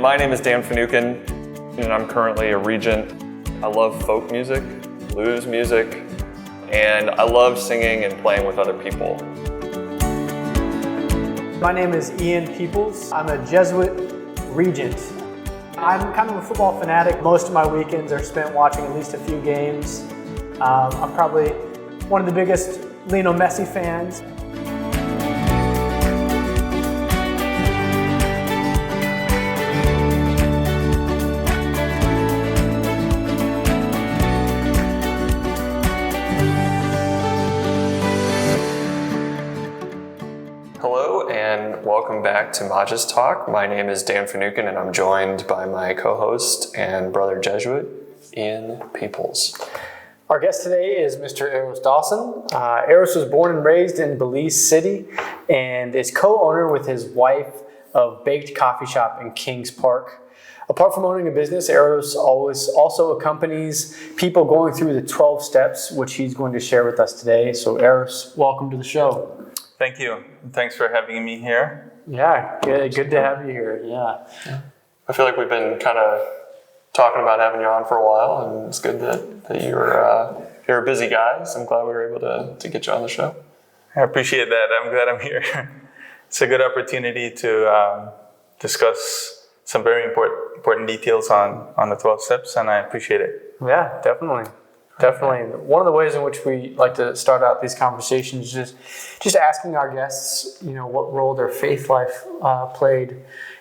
My name is Dan Finucane, and I'm currently a regent. I love folk music, blues music, and I love singing and playing with other people. My name is Ian Peoples. I'm a Jesuit regent. I'm kind of a football fanatic. Most of my weekends are spent watching at least a few games. I'm probably one of the biggest Lionel Messi fans. Hello and welcome back to Magis Talk. My name is Dan Finucane and I'm joined by my co-host and brother Jesuit, Ian Peoples. Our guest today is Mr. Eros Dawson. Eros was born and raised in Belize City and is co-owner with his wife of Baked Coffee Shop in Kings Park. Apart from owning a business, Eros also accompanies people going through the 12 steps, which he's going to share with us today. So Eros, welcome to the show. Thank you. Thanks for having me here. Yeah, good to have you here. Yeah. I feel like we've been kind of talking about having you on for a while, and it's good that you're a busy guy, so I'm glad we were able to get you on the show. I appreciate that. I'm glad I'm here. It's a good opportunity to discuss some very important details on the 12 steps, and I appreciate it. Yeah, definitely. Definitely. One of the ways in which we like to start out these conversations is just asking our guests, what role their faith life played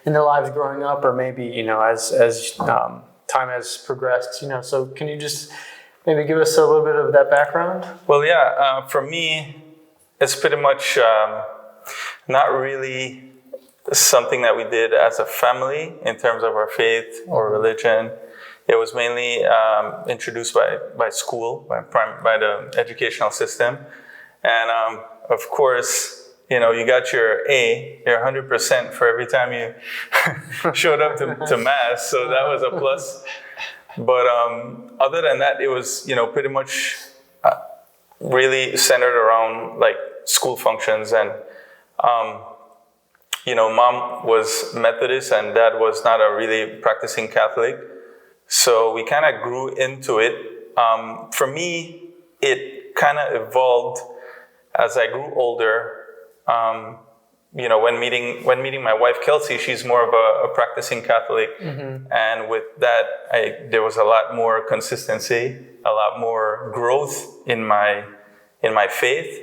in their lives growing up, or maybe, as time has progressed, So can you just maybe give us a little bit of that background? Well, yeah. For me, it's pretty much not really something that we did as a family in terms of our faith or religion. It was mainly introduced by school, by the educational system. And of course, you got your A, your 100% for every time you showed up to Mass. So that was a plus. But other than that, it was, pretty much really centered around like school functions. And, Mom was Methodist and Dad was not a really practicing Catholic. So we kind of grew into it. For me, it kind of evolved as I grew older. When meeting my wife Kelsey, she's more of a practicing Catholic, and with that, there was a lot more consistency, a lot more growth in my faith,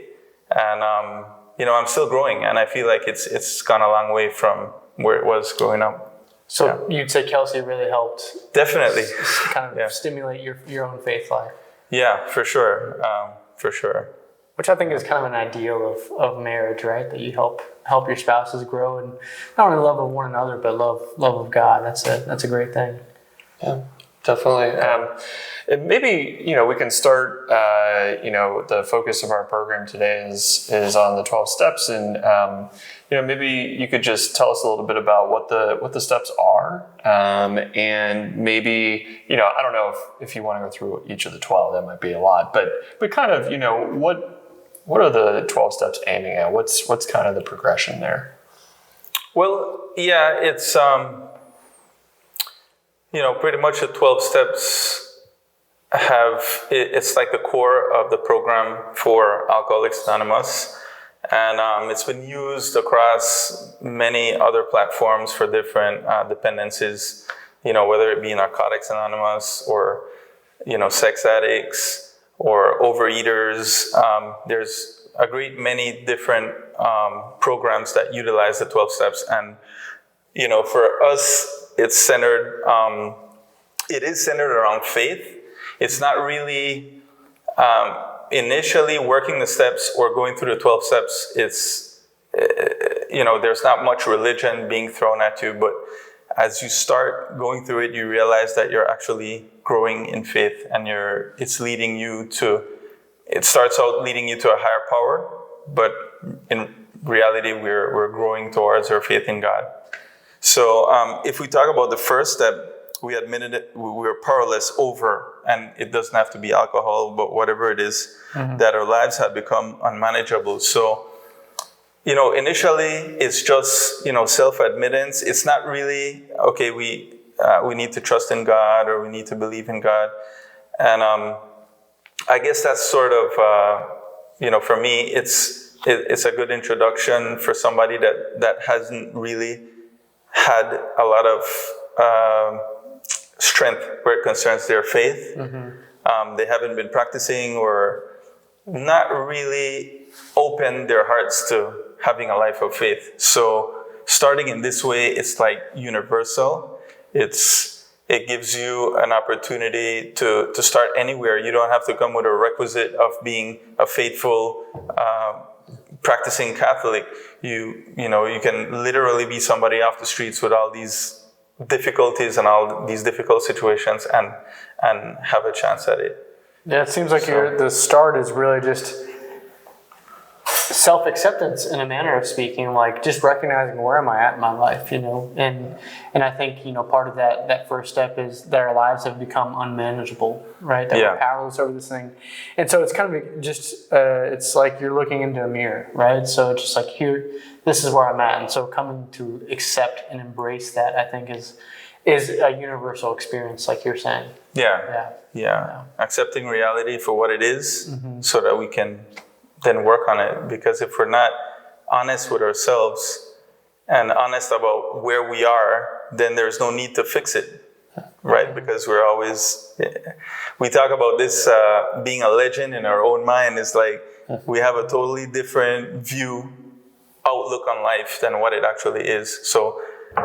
and I'm still growing, and I feel like it's gone a long way from where it was growing up. So You'd say Kelsey really helped definitely kind of stimulate your own faith life. Yeah, for sure. Which I think is kind of an ideal of marriage, right? That you help your spouses grow in not only love of one another, but love of God. That's a great thing. Yeah, definitely. And maybe, we can start, the focus of our program today is on the 12 steps. And, maybe you could just tell us a little bit about what the steps are. And maybe, I don't know if you want to go through each of the 12, that might be a lot, but kind of, what are the 12 steps aiming at? What's kind of the progression there? Well, yeah, it's, pretty much the 12 steps it's like the core of the program for Alcoholics Anonymous. And it's been used across many other platforms for different dependencies, whether it be Narcotics Anonymous or, sex addicts or overeaters. There's a great many different programs that utilize the 12 steps. And, for us, it is centered around faith. It's not really initially working the steps or going through the 12 steps. It's, there's not much religion being thrown at you, but as you start going through it, you realize that you're actually growing in faith, and it starts out leading you to a higher power, but in reality, we're growing towards our faith in God. So if we talk about the first step, we admitted it, we were powerless over, and it doesn't have to be alcohol, but whatever it is, that our lives have become unmanageable. So initially it's just, self-admittance. It's not really, okay, we need to trust in God or we need to believe in God. And I guess that's sort of, for me, it's a good introduction for somebody that hasn't really had a lot of strength where it concerns their faith. They haven't been practicing or not really open their hearts to having a life of faith. So starting in this way, it's like universal. It gives you an opportunity to start anywhere. You don't have to come with a requisite of being a faithful, practicing Catholic. You can literally be somebody off the streets with all these difficulties and all these difficult situations and have a chance at it. Yeah, it seems like the start is really just self-acceptance in a manner of speaking, like just recognizing where am I at in my life, and I think, part of that first step is that our lives have become unmanageable, right? That we're powerless over this thing. And so it's kind of just, it's like you're looking into a mirror, right? So it's just like, here, this is where I'm at. And so coming to accept and embrace that, I think is a universal experience, like you're saying. Yeah. Accepting reality for what it is, so that we can then work on it. Because if we're not honest with ourselves and honest about where we are, then there's no need to fix it, right? Because we talk about this being a legend in our own mind. Is like we have a totally different outlook on life than what it actually is. So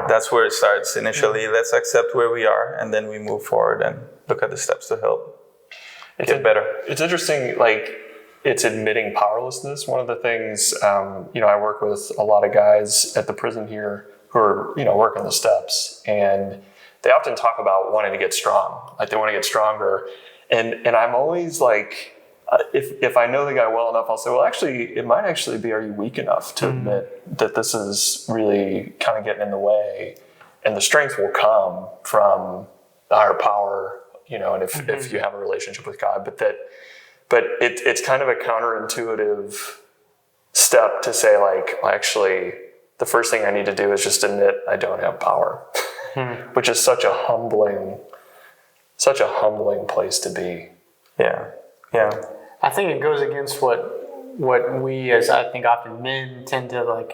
that's where it starts initially. Let's accept where we are, and then we move forward and look at the steps to help get better. It's interesting, it's admitting powerlessness. One of the things, I work with a lot of guys at the prison here who are, working the steps, and they often talk about wanting to get strong, like they want to get stronger. And I'm always like, if I know the guy well enough, I'll say, well, actually, it might actually be, are you weak enough to admit that this is really kind of getting in the way, and the strength will come from the higher power, and if you have a relationship with God, but it's kind of a counterintuitive step to say, actually, the first thing I need to do is just admit I don't have power, which is such a humbling place to be. Yeah. I think it goes against what we, as I think often men, tend to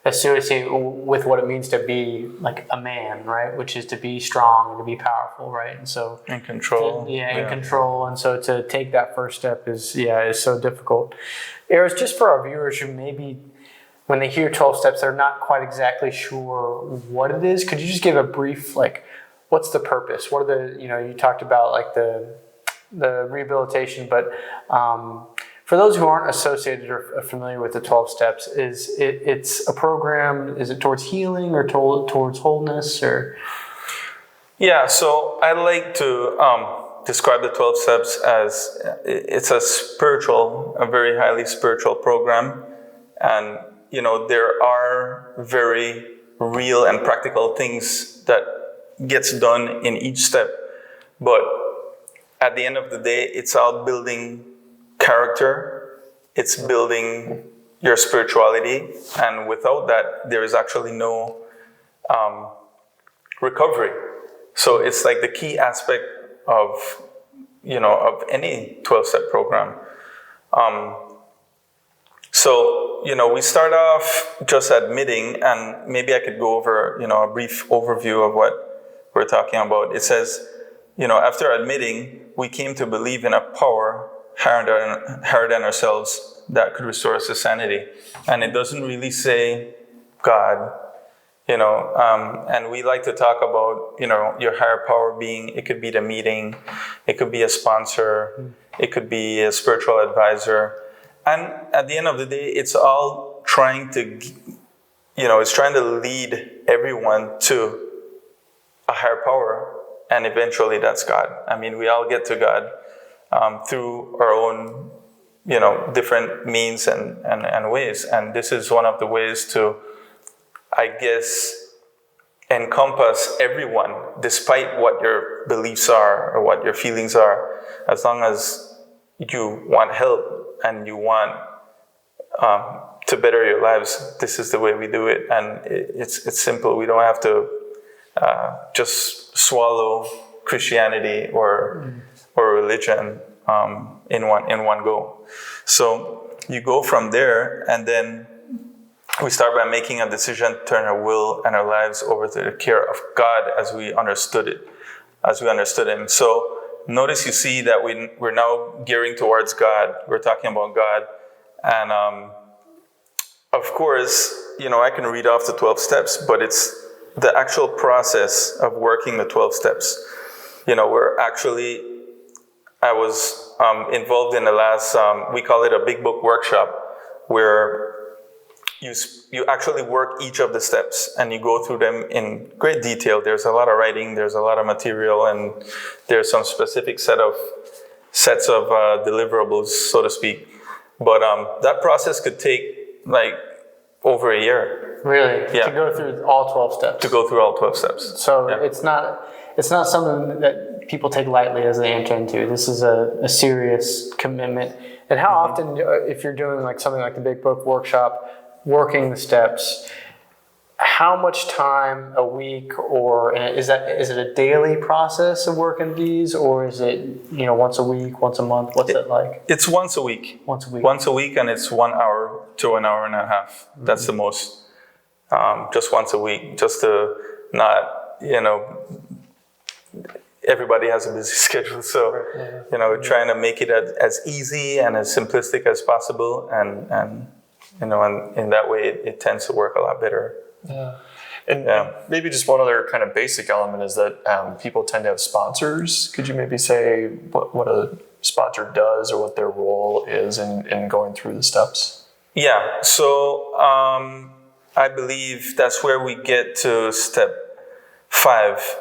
associate with what it means to be like a man, right? Which is to be strong and to be powerful, right? And so in control. In control. And so to take that first step is so difficult. Eros, just for our viewers who maybe when they hear 12 steps, they're not quite exactly sure what it is. Could you just give a brief, what's the purpose? What are the, you talked about the rehabilitation, but for those who aren't associated or familiar with the 12 steps, it's a program, is it towards healing or towards wholeness or? Yeah, so I like to describe the 12 steps as it's a very highly spiritual program. And, there are very real and practical things that gets done in each step. But at the end of the day, it's all building character, it's building your spirituality, and without that, there is actually no recovery. So it's like the key aspect of any 12-step program. So we start off just admitting, and maybe I could go over a brief overview of what we're talking about. It says, after admitting, we came to believe in a power higher than ourselves that could restore us to sanity. And it doesn't really say God, and we like to talk about, your higher power being, it could be the meeting, it could be a sponsor, it could be a spiritual advisor. And at the end of the day, it's all trying to, it's trying to lead everyone to a higher power. And eventually that's God. I mean, we all get to God through our own, different means and ways. And this is one of the ways to, I guess, encompass everyone, despite what your beliefs are or what your feelings are, as long as you want help and you want to better your lives, this is the way we do it. And it's simple. We don't have to just swallow Christianity or religion in one go. So you go from there, and then we start by making a decision to turn our will and our lives over to the care of God as we understood Him. So notice you see that we're now gearing towards God. We're talking about God. And of course, I can read off the 12 steps, but it's the actual process of working the 12 steps. I was involved in the last, we call it a big book workshop, where you actually work each of the steps and you go through them in great detail. There's a lot of writing, there's a lot of material, and there's some specific sets of deliverables, so to speak. But that process could take like over a year. Really? Yeah. To go through all 12 steps? To go through all 12 steps. So Yeah. it's not something that people take lightly as they enter into. This is a serious commitment. And how often, if you're doing like something like the Big Book Workshop, working the steps, how much time a week, or is it a daily process of working these, or is it once a week, once a month? What's it like? It's once a week. Once a week. Once a week, and it's 1 hour to an hour and a half. That's the most. Just once a week, just to not, everybody has a busy schedule. So, trying to make it as easy and as simplistic as possible. And in that way, it tends to work a lot better. Yeah. And maybe just one other kind of basic element is that people tend to have sponsors. Could you maybe say what a sponsor does or what their role is in going through the steps? Yeah. So I believe that's where we get to step 5,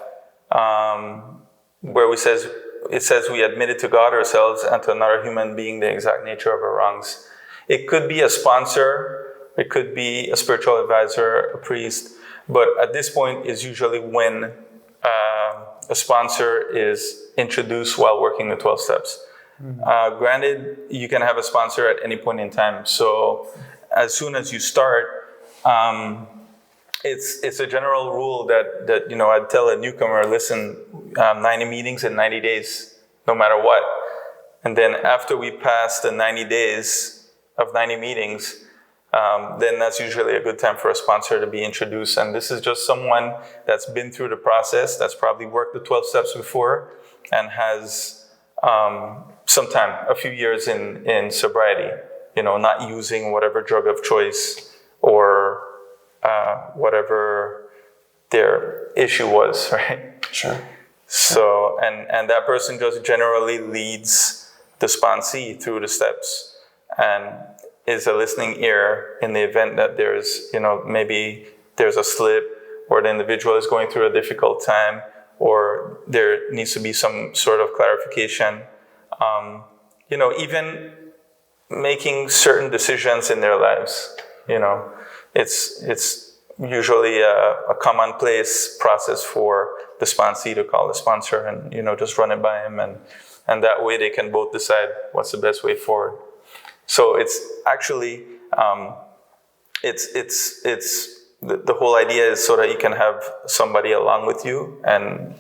where it says we admitted to God ourselves and to another human being the exact nature of our wrongs. It could be a sponsor, it could be a spiritual advisor, a priest, but at this point is usually when a sponsor is introduced while working the 12 steps. Mm-hmm. Granted, you can have a sponsor at any point in time. So as soon as you start, it's a general rule that I'd tell a newcomer, listen, 90 meetings in 90 days, no matter what. And then after we pass the 90 days of 90 meetings, then that's usually a good time for a sponsor to be introduced. And this is just someone that's been through the process, that's probably worked the 12 steps before, and has some time, a few years in sobriety, not using whatever drug of choice or whatever their issue was, right? Sure. So, and that person just generally leads the sponsee through the steps and is a listening ear in the event that there's, maybe there's a slip, or the individual is going through a difficult time, or there needs to be some sort of clarification. Even making certain decisions in their lives, it's usually a commonplace process for the sponsee to call the sponsor and, just run it by him. And that way they can both decide what's the best way forward. So it's actually, the whole idea is so that you can have somebody along with you, and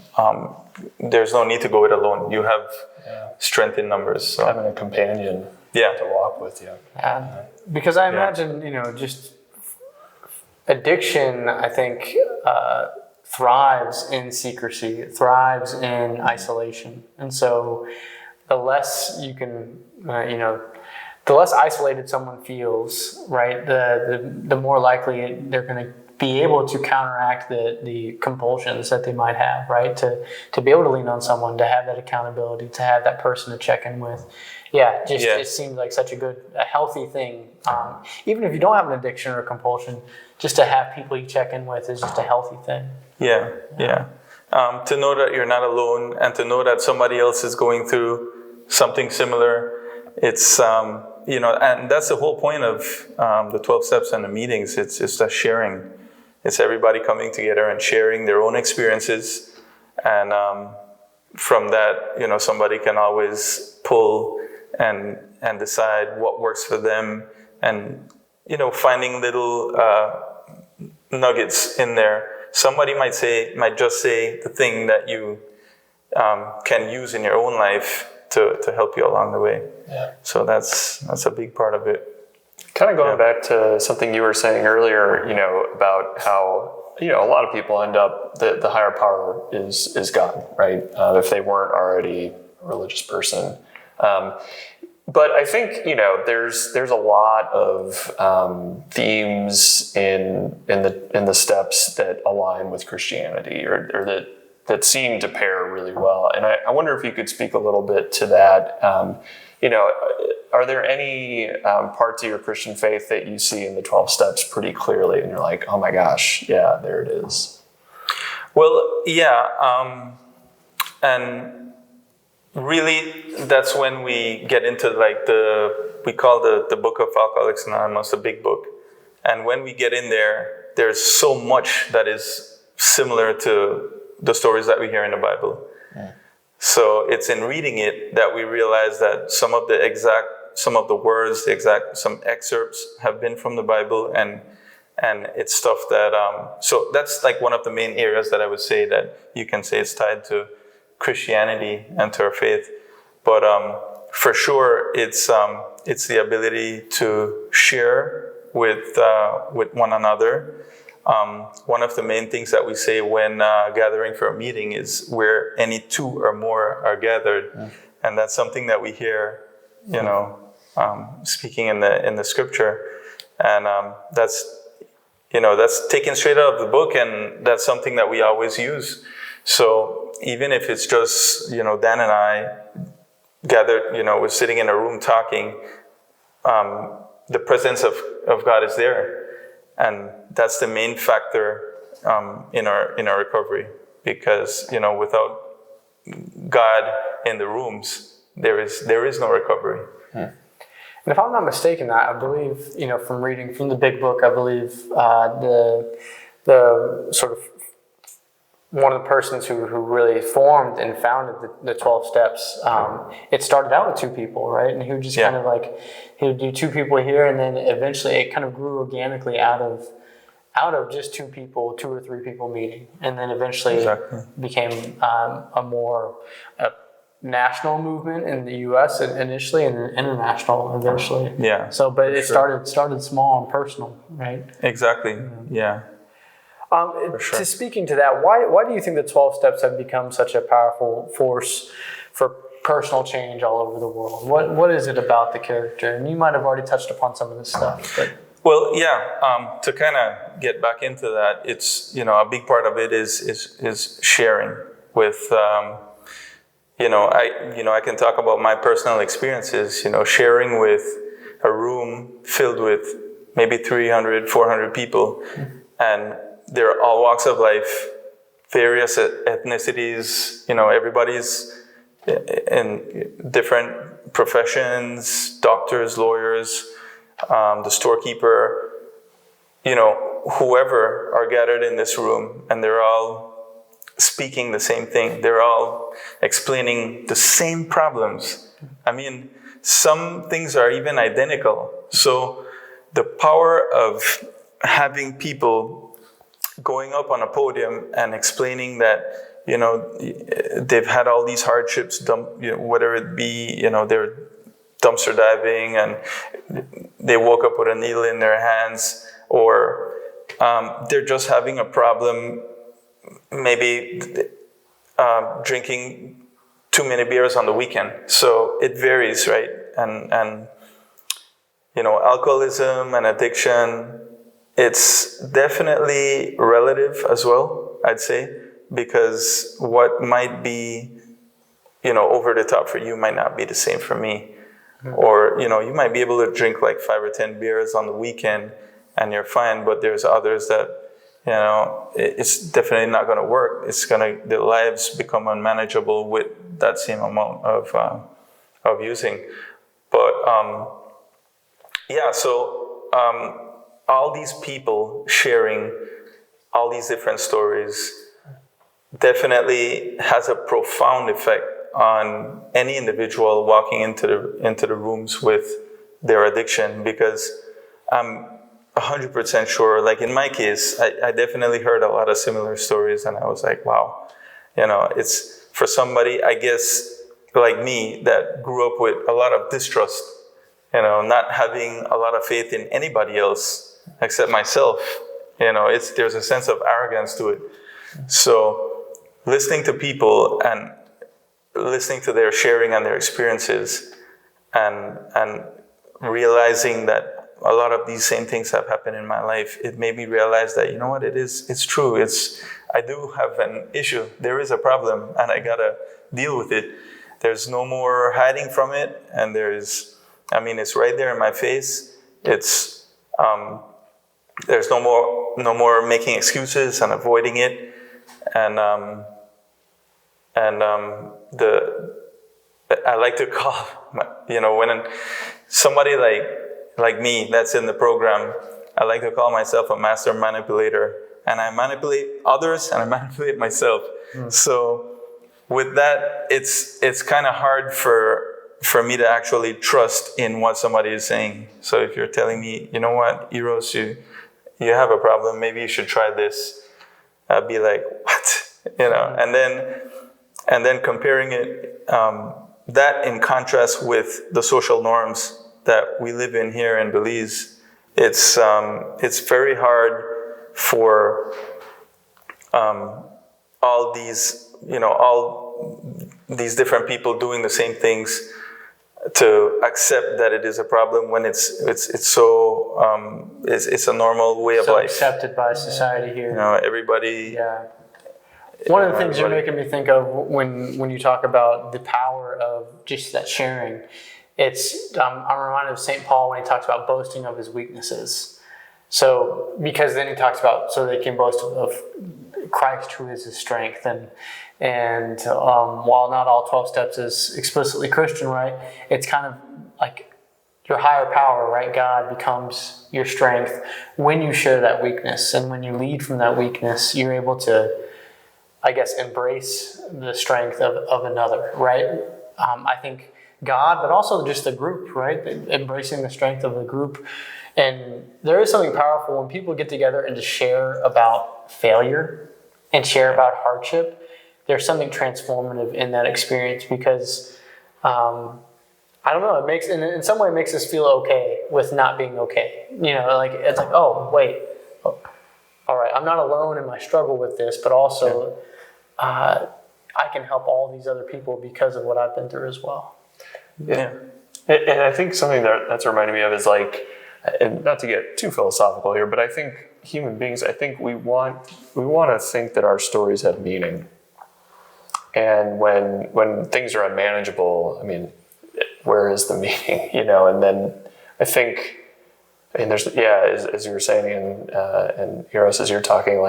there's no need to go it alone. You have strength in numbers. So. Having a companion to walk with you. Because I imagine, just addiction, I think, thrives in secrecy, it thrives in isolation. And so the less you can, the less isolated someone feels, right, the more likely they're going to be able to counteract the compulsions that they might have, right, to be able to lean on someone, to have that accountability, to have that person to check in with. It seems like such a healthy thing. Even if you don't have an addiction or a compulsion, just to have people you check in with is just a healthy thing. Yeah. To know that you're not alone, and to know that somebody else is going through something similar. It's, and that's the whole point of the 12 steps and the meetings. It's the sharing. It's everybody coming together and sharing their own experiences. And from that, somebody can always pull and decide what works for them. And, finding little nuggets in there. Somebody might just say the thing that you can use in your own life to help you along the way. Yeah. So that's a big part of it. Kind of going back to something you were saying earlier, about how, a lot of people end up, the higher power is God, right? If they weren't already a religious person. But I think, there's a lot of themes in the steps that align with Christianity or that seem to pair really well. And I wonder if you could speak a little bit to that. Are there any parts of your Christian faith that you see in the 12 steps pretty clearly and you're like, oh my gosh, yeah, there it is? Well, yeah. And really, that's when we get into we call the book of Alcoholics Anonymous, a big book. And when we get in there, there's so much that is similar to the stories that we hear in the Bible. Yeah. So it's in reading it that we realize that some of the words, some excerpts have been from the Bible, and it's stuff that, so that's like one of the main areas that I would say that you can say it's tied to Christianity and to our faith. But for sure, it's the ability to share with one another. One of the main things that we say when gathering for a meeting is where any two or more are gathered, and that's something that we hear, speaking in the scripture, and that's taken straight out of the book, and that's something that we always use. So even if it's just Dan and I gathered, we're sitting in a room talking, the presence of God is there. And that's the main factor in our recovery, because without God in the rooms, there is no recovery. And if I'm not mistaken, I believe from reading from the big book, I believe the sort of one of the persons who really formed and founded the 12 steps, it started out with two people, right? And he would just kind of he would do two people here, and then eventually it kind of grew organically out of just two or three people meeting. And then eventually became a more national movement in the U.S. initially, and then international eventually. Yeah. So, but it started small and personal, right? Exactly. Yeah. To speaking to that, why do you think the 12 steps have become such a powerful force for personal change all over the world? What is it about the character? And you might have already touched upon some of this stuff. But. Well, yeah. To kind of get back into that, it's a big part of it is sharing with. I can talk about my personal experiences. Sharing with a room filled with maybe 300, 400 people, and they're all walks of life, various ethnicities, everybody's in different professions, doctors, lawyers, the storekeeper, whoever are gathered in this room, and they're all speaking the same thing. They're all explaining the same problems. I mean, some things are even identical. So the power of having people going up on a podium and explaining that, they've had all these hardships, whether it be, they're dumpster diving and they woke up with a needle in their hands, or they're just having a problem, maybe drinking too many beers on the weekend. So it varies, right? And alcoholism and addiction, it's definitely relative as well, I'd say, because what might be, over the top for you might not be the same for me. Mm-hmm. Or, you might be able to drink like 5 or 10 beers on the weekend and you're fine, but there's others that, it's definitely not going to work. Their lives become unmanageable with that same amount of using. But, all these people sharing all these different stories definitely has a profound effect on any individual walking into the rooms with their addiction, because 100% sure. Like in my case, I definitely heard a lot of similar stories, and I was like, wow, it's for somebody, I guess, like me, that grew up with a lot of distrust, not having a lot of faith in anybody else except myself. There's a sense of arrogance to it. So listening to people and listening to their sharing and their experiences, and realizing that a lot of these same things have happened in my life, it made me realize that, it's true. I do have an issue. There is a problem, and I gotta deal with it. There's no more hiding from it, and it's right there in my face. It's there's no more making excuses and avoiding it, and I like to call, when somebody like me that's in the program, I like to call myself a master manipulator, and I manipulate others and I manipulate myself. So with that, it's kind of hard for me to actually trust in what somebody is saying. So if you're telling me, you know what, Eros, you have a problem, maybe you should try this, I'd be like, what? And then comparing it, that in contrast with the social norms that we live in here in Belize, it's very hard for all these different people doing the same things to accept that it is a problem when it's a normal way of life. Accepted by society here. Everybody. Yeah. One of the things you're making me think of when you talk about the power of just that sharing, I'm reminded of St. Paul when he talks about boasting of his weaknesses. So, because then he talks about so they can boast of Christ who is his strength, and while not all 12 steps is explicitly Christian, right? It's kind of like your higher power, right? God becomes your strength when you share that weakness, and when you lead from that weakness, you're able to, I guess, embrace the strength of another, right? I think God, but also just the group, right? Embracing the strength of the group. And there is something powerful when people get together and just share about failure and share about hardship. There's something transformative in that experience because, I don't know, in some way it makes us feel okay with not being okay. It's like, oh, wait, all right, I'm not alone in my struggle with this, but also I can help all these other people because of what I've been through as well. Yeah. And I think something that's reminding me of is and not to get too philosophical here, but I think human beings, we want to think that our stories have meaning. And when things are unmanageable, where is the meaning, And then I think, there's, as you were saying, and Eros, as you're talking,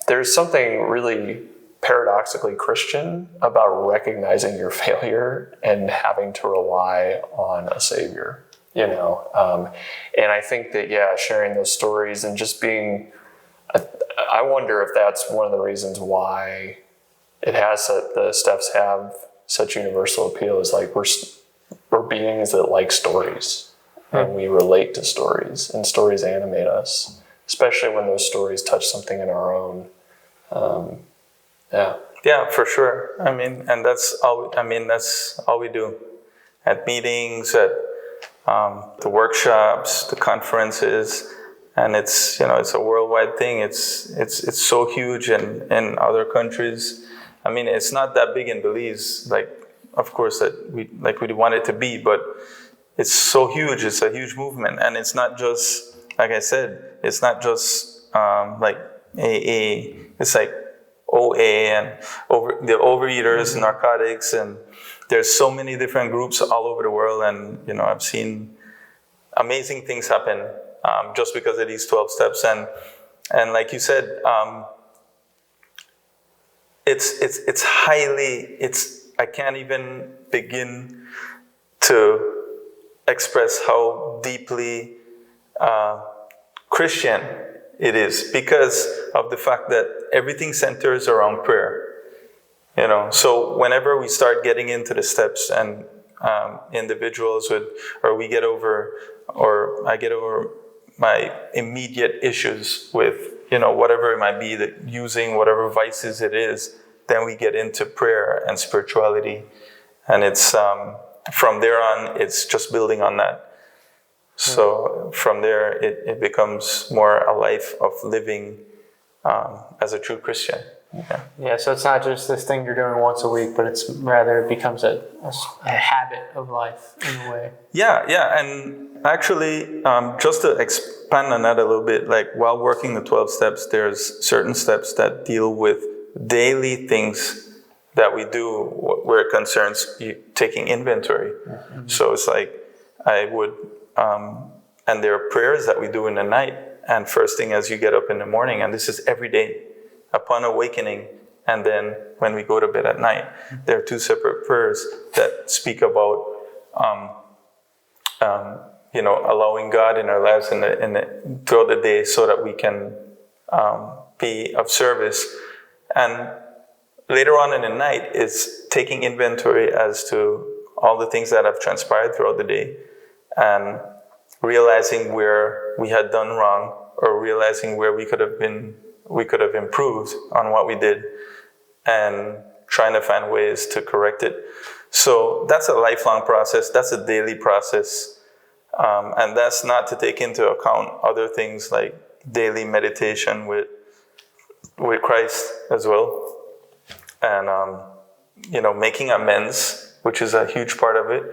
there's something really paradoxically Christian about recognizing your failure and having to rely on a savior, and I think that, sharing those stories and just being, I wonder if that's one of the reasons why the steps have such universal appeal, is we're beings that like stories, and we relate to stories, and stories animate us, especially when those stories touch something in our own. Yeah, for sure. And that's all we do at meetings, at the workshops, the conferences, and it's a worldwide thing. It's so huge in other countries. It's not that big in Belize, of course that we want it to be, but it's so huge. It's a huge movement, and it's not just, like I said, it's not just AA. It's like OA and the overeaters, narcotics, and there's so many different groups all over the world. And I've seen amazing things happen just because of these 12 steps. And like you said, it's highly. I can't even begin to express how deeply Christian it is, because of the fact that everything centers around prayer. So whenever we start getting into the steps, and individuals I get over my immediate issues with, whatever it might be, that using whatever vices it is, then we get into prayer and spirituality. And it's from there on, it's just building on that. So from there, it becomes more a life of living as a true Christian. Yeah, so it's not just this thing you're doing once a week, but it's rather it becomes a habit of life in a way. Yeah. And actually, just to expand on that a little bit, like while working the 12 steps, there's certain steps that deal with daily things that we do where it concerns taking inventory. Mm-hmm. So it's like I would, and there are prayers that we do in the night and first thing as you get up in the morning, and this is every day. Upon awakening, and then when we go to bed at night, there are two separate prayers that speak about, allowing God in our lives throughout the day, so that we can be of service. And later on in the night, is taking inventory as to all the things that have transpired throughout the day, and realizing where we had done wrong, or realizing where we could have improved on what we did, and trying to find ways to correct it. So that's a lifelong process. That's a daily process. And that's not to take into account other things like daily meditation with Christ as well. And, making amends, which is a huge part of it.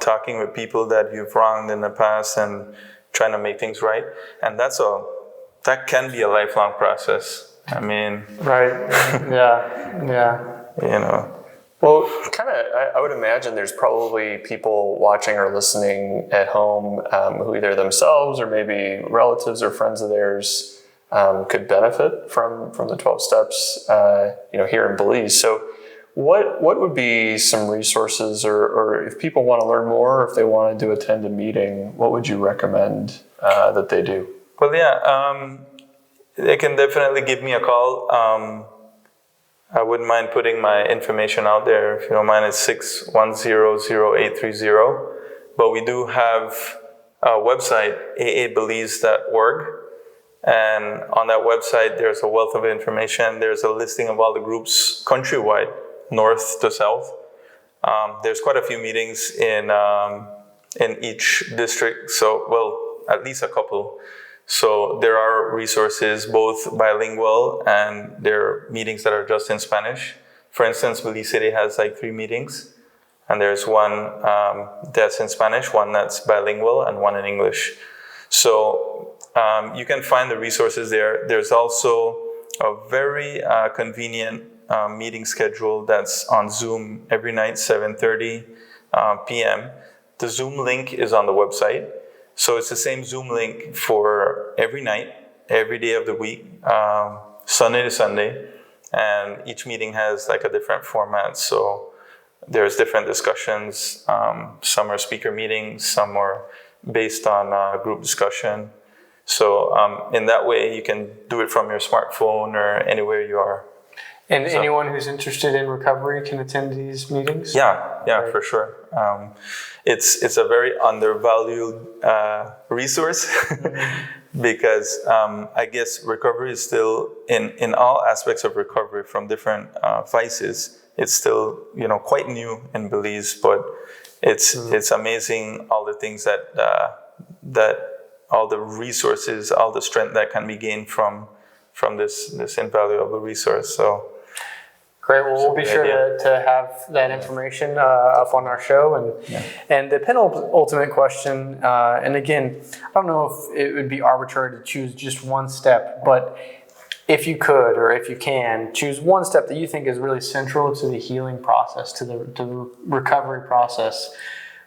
Talking with people that you've wronged in the past and trying to make things right. And that can be a lifelong process. I mean... Right. Yeah. Well, I would imagine there's probably people watching or listening at home who either themselves or maybe relatives or friends of theirs could benefit from the 12 steps, here in Belize. So what would be some resources, or if people want to learn more, or if they wanted to attend a meeting, what would you recommend that they do? Well, yeah, they can definitely give me a call. I wouldn't mind putting my information out there. If you don't mind, it's 610-0830. But we do have a website, aabelize.org. And on that website, there's a wealth of information. There's a listing of all the groups countrywide, north to south. There's quite a few meetings in each district. At least a couple. So there are resources, both bilingual, and there are meetings that are just in Spanish. For instance, Belize City has like 3 meetings, and there's one that's in Spanish, one that's bilingual, and one in English. So you can find the resources there. There's also a very convenient meeting schedule that's on Zoom every night, 7:30 p.m. The Zoom link is on the website. So it's the same Zoom link for every night, every day of the week, Sunday to Sunday. And each meeting has like a different format. So there's different discussions. Some are speaker meetings, some are based on group discussion. So in that way, you can do it from your smartphone or anywhere you are. And anyone who's interested in recovery can attend these meetings? Yeah, right. For sure. It's a very undervalued resource because I guess recovery is still, in all aspects of recovery from different vices, it's still quite new in Belize, but it's amazing all the things that all the resources, all the strength that can be gained from this invaluable resource. So. Great. Well, we'll be sure to have that information up on our show. And the penultimate question, and again, I don't know if it would be arbitrary to choose just one step, but if you could, or if you can, choose one step that you think is really central to the healing process, to the recovery process,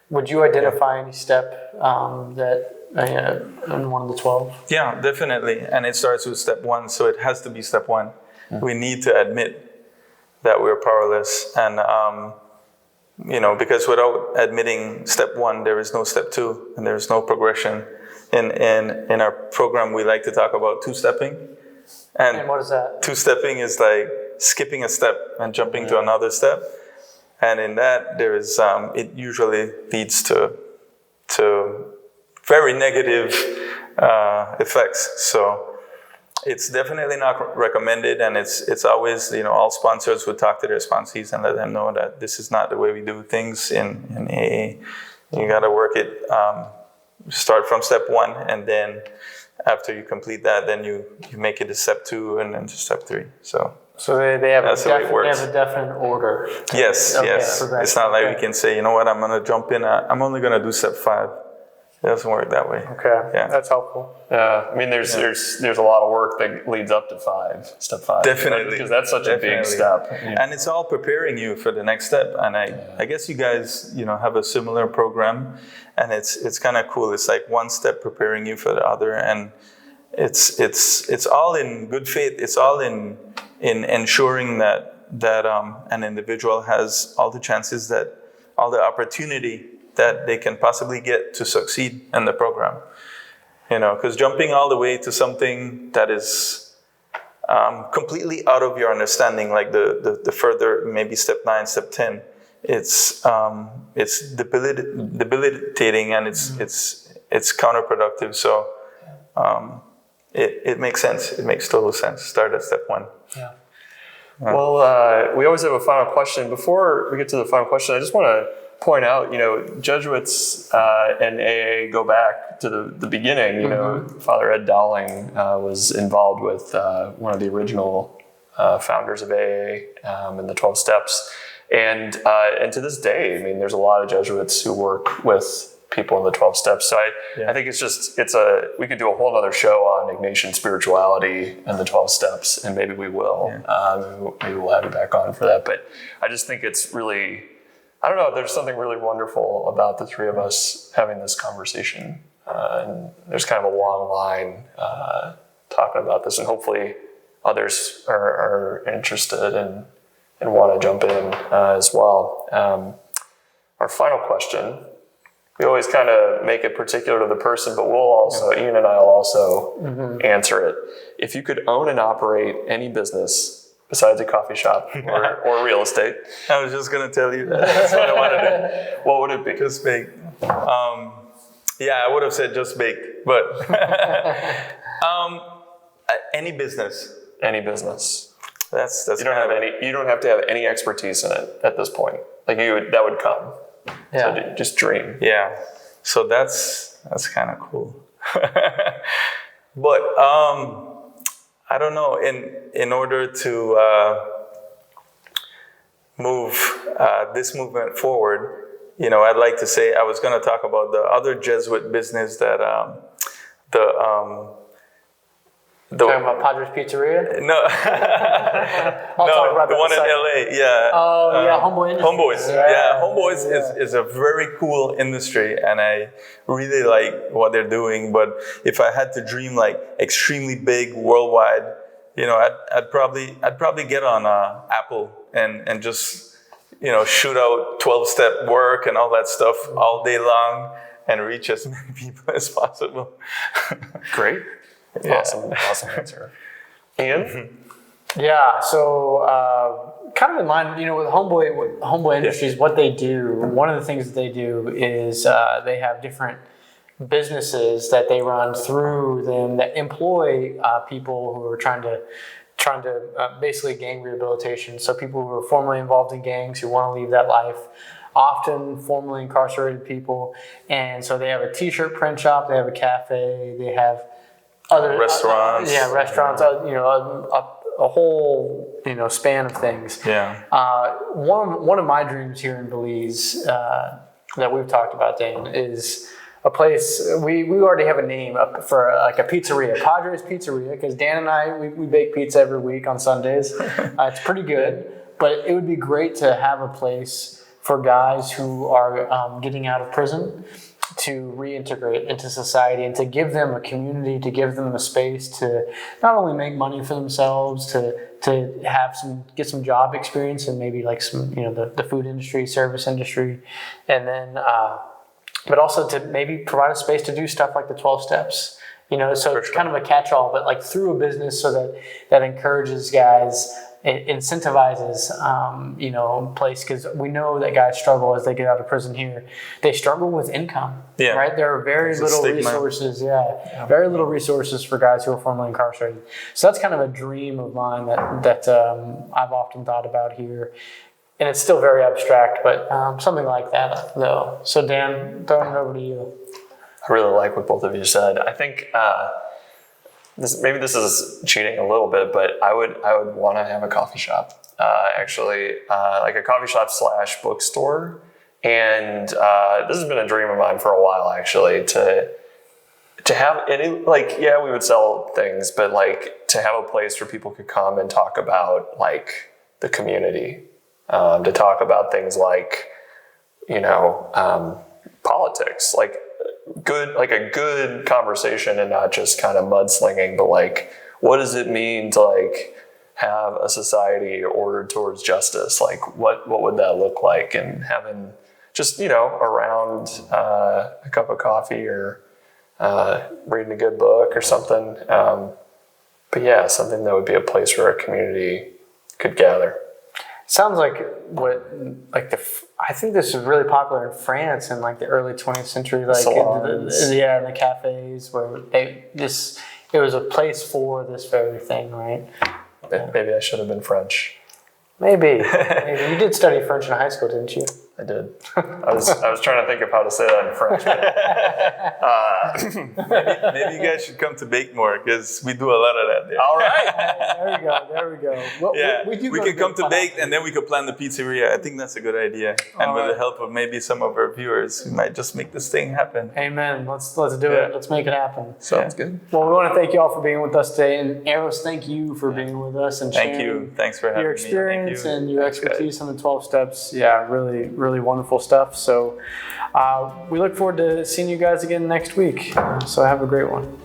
would you identify any step that in one of the 12? Yeah, definitely. And it starts with step 1, so it has to be step 1. Mm-hmm. We need to admit that we're powerless, and because without admitting step 1, there is no step 2, and there is no progression. In our program, we like to talk about two-stepping. And what is that? Two-stepping is like skipping a step and jumping to another step. And in that, there is it usually leads to very negative effects. So it's definitely not recommended, and it's always, all sponsors would talk to their sponsees and let them know that this is not the way we do things in AA. You got to work it, start from step 1, and then after you complete that, then you make it to step 2 and then to step 3. So they have, that's the way it works. They have a definite order. Yes, Okay, yes. It's not like we can say, you know what, I'm going to jump in. I'm only going to do step 5. It doesn't work that way. Okay, Yeah. that's helpful. Yeah, I mean, there's a lot of work that leads up to step 5. Definitely. Because that's such a big step. And it's all preparing you for the next step. And I guess you guys, have a similar program, and it's kind of cool. It's like one step preparing you for the other, and it's all in good faith. It's all in ensuring that an individual has all the chances, that all the opportunity that they can possibly get to succeed in the program. Because jumping all the way to something that is completely out of your understanding, like the further, maybe step 9, step 10, it's debilitating, and it's counterproductive. So it makes sense. It makes total sense. Start at step 1. Yeah. Well, we always have a final question. Before we get to the final question, I just want to point out, Jesuits and AA go back to the beginning. Father Ed Dowling was involved with one of the original founders of AA and the 12 Steps. And to this day, I mean, there's a lot of Jesuits who work with people in the 12 Steps. So I think we could do a whole other show on Ignatian spirituality and the 12 Steps, and maybe we will. Maybe we'll have you back on for that. But I just think it's really, I don't know, there's something really wonderful about the three of us having this conversation. And there's kind of a long line talking about this, and hopefully others are interested and want to jump in as well. Our final question, we always kind of make it particular to the person, but Ian and I will also answer it. If you could own and operate any business besides a coffee shop or real estate. I was just going to tell you that. That's what I wanted to do. What would it be? Just bake. I would have said just bake, but any business. Any business. That's you don't have to have any expertise in it at this point. Like that would come. Yeah. So just dream. Yeah. So that's kind of cool. But I don't know. In order to move this movement forward, I'd like to say, I was going to talk about the other Jesuit business that Talking about Padres Pizzeria? No. Talk about the one in LA. Yeah. Oh, yeah, Homeboy Industries. Homeboys. Yeah, Homeboys is a very cool industry, and I really like what they're doing. But if I had to dream like extremely big worldwide, I'd probably get on Apple and just shoot out 12-step work and all that stuff all day long and reach as many people as possible. Great. Yeah. Awesome answer. Ian? Yeah, so kind of in line, with Homeboy Industries, what they do, one of the things that they do is they have different businesses that they run through them that employ people who are trying to basically gang rehabilitation. So people who are formerly involved in gangs who want to leave that life, often formerly incarcerated people. And so they have a t-shirt print shop, they have a cafe, they have other restaurants. Restaurants. A whole span of things. Yeah. One of my dreams here in Belize that we've talked about, Dan, is a place. We already have a name for like a pizzeria, Padres Pizzeria, because Dan and I we bake pizza every week on Sundays. It's pretty good, but it would be great to have a place for guys who are getting out of prison to reintegrate into society and to give them a community, to give them a space to not only make money for themselves, to get some job experience and maybe like some, the food industry, service industry, and then, but also to maybe provide a space to do stuff like the 12 steps, so it's kind of a catch-all, but like through a business so that encourages guys it incentivizes, place, because we know that guys struggle as they get out of prison here. They struggle with income, right? There are very little resources, very little resources for guys who are formerly incarcerated. So that's kind of a dream of mine that I've often thought about here. And it's still very abstract, but something like that, though. So Dan, throwing it over to you. I really like what both of you said. I think maybe this is cheating a little bit, but I would want to have a coffee shop, actually, like a coffee shop / bookstore. And this has been a dream of mine for a while, actually, to have any, like, we would sell things, but like to have a place where people could come and talk about like the community. To talk about things like, politics, like a good conversation, and not just kind of mudslinging, but like, what does it mean to like have a society ordered towards justice? Like, what would that look like? And having just, around a cup of coffee or reading a good book or something. But something that would be a place where a community could gather. Sounds like I think this was really popular in France in like the early 20th century, like in the cafes where it was a place for this very thing, right? Maybe I should have been French. Maybe you did study French in high school, didn't you? I did. I was trying to think of how to say that in French. Maybe you guys should come to Bake more, because we do a lot of that there. All right. There we go. Well, we could come to Bake, and then we could plan the pizzeria. I think that's a good idea. And with the help of maybe some of our viewers, we might just make this thing happen. Amen. Let's do it. Let's make it happen. Sounds good. Well, we want to thank you all for being with us today, and Eros, thank you for being with us and thank you. Thanks for having your experience and your expertise on the 12 steps. Yeah, really, really wonderful stuff. So we look forward to seeing you guys again next week. So have a great one.